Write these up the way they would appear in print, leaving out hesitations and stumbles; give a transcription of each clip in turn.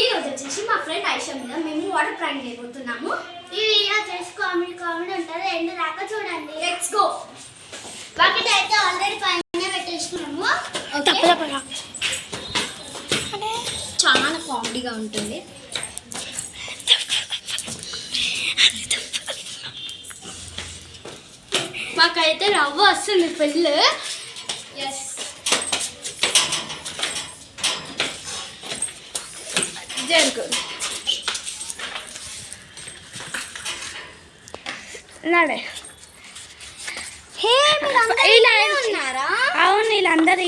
ఈ రోజు వచ్చేసి మా ఫ్రెండ్ ఐషా మీద మేము వాటర్ ప్రాంక్ చేయబోతున్నాము. ఈ వీడియో చేసి కామెడీ ఉంటుంది. ఎండ్ దాకా చూడండి. Let's go. బకెట్ అయితే ఆల్రెడీ పైన పెట్టేసుకున్నాము. చాలా కామెడీగా ఉంటుంది. మాకైతే రవ్వ వస్తుంది ఫుల్. ఎస్ జరుగు నడే. ఉన్నారా? అవును, వీళ్ళందరూ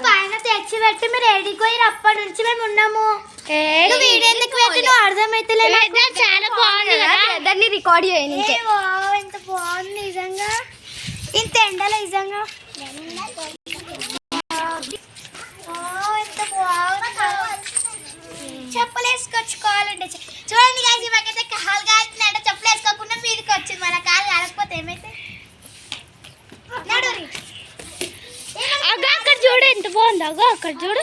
పైన తెచ్చి పెట్టి మీరు ఏడిపోయి అప్పటి నుంచి మేము ఉన్నాము. వీడియో ఎందుకు పెట్టినా అర్థమైతలేదు. చాలా బాగుంది కదా, దాన్ని రికార్డ్ చేయండి. ఎంత బాగుంది నిజంగా. ఇంత ఎండలో నిజంగా ఎంత బాగుంది. చెప్పులు వేసుకొచ్చుకోవాలంటే చూడండి కాసి మాకైతే కాలు కాలుతుందంటే చెప్పులు వేసుకోకుండా మీదకి వచ్చింది. మన కాలు కాలకపోతే ఏమైతే అక్కడ చూడు ఎంత బాగుంది. అక్కడ చూడు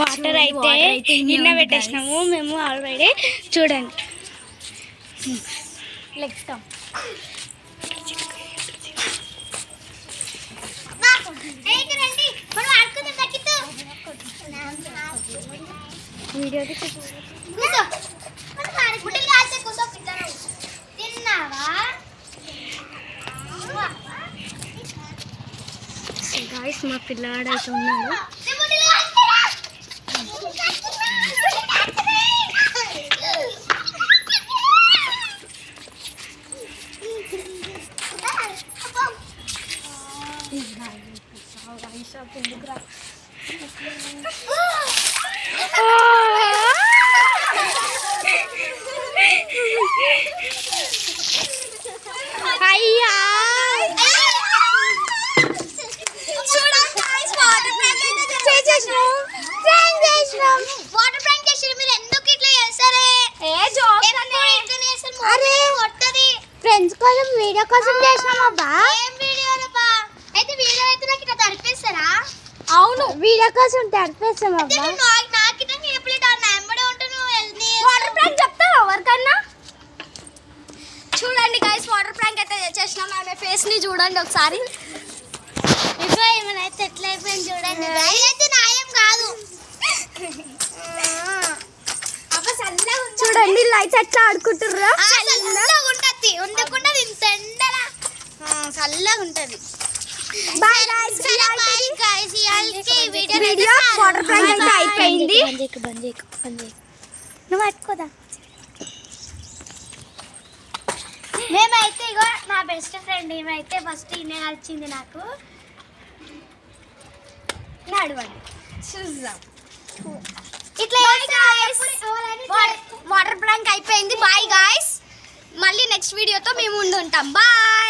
వాటర్ అయితే నిన్న పెట్టేసినాము మేము ఆల్రెడీ. చూడండి లెట్స్ కమ్. వీడియో తిన్నావా గాయ్స్? మా పిల్లాడు అయితే ఉన్నాడు. వాటర్ ప్రాంక్ చేసారు మీరు. ఎందుకు ఇట్లా చేస్తారే? ఫ్రెండ్స్ కోసం వీడియో కోసం చేసినాం అబ్బా. ఏం వీడియోలు బా? అయితే వీడియో అయితే నాకు ఇట్లా తడిపేస్తారా? అవును, వీడియో కోసం తడిపేస్తాం అబ్బా. వాటర్ ప్రాంక్ చెప్తావా ఎవరికన్నా? చూడండి గైస్, వాటర్ ప్రాంక్ అయితే చేసినాం. ఆమె ఫేస్ ని చూడండి ఒకసారి. ఇగో ఏమైతే ఎట్లా అయిపోయింది చూడండి. అయితే న్యాయం కాదు. చూడండి లైట్స్ ఎట్లా ఆడుకుంటుర్రా. చల్లగా ఉంటది. ఉండకుండా ఇంత ఎండలా చల్లగా ఉంటది. Bye guys. Video water prank అయితే అయిపోయింది. నువ్వు పట్టుకోదా. మేమైతే ఇగో నా బెస్ట్ ఫ్రెండ్ ఏమైతే ఫస్ట్ ఈమె కలిసింది నాకు. నడవండి చూద్దాం. ఇట్లా వాటర్ ప్రాంక్ అయిపోయింది. Bye guys. మళ్ళీ నెక్స్ట్ వీడియోతో మేము ముందు ఉంటాం. బాయ్.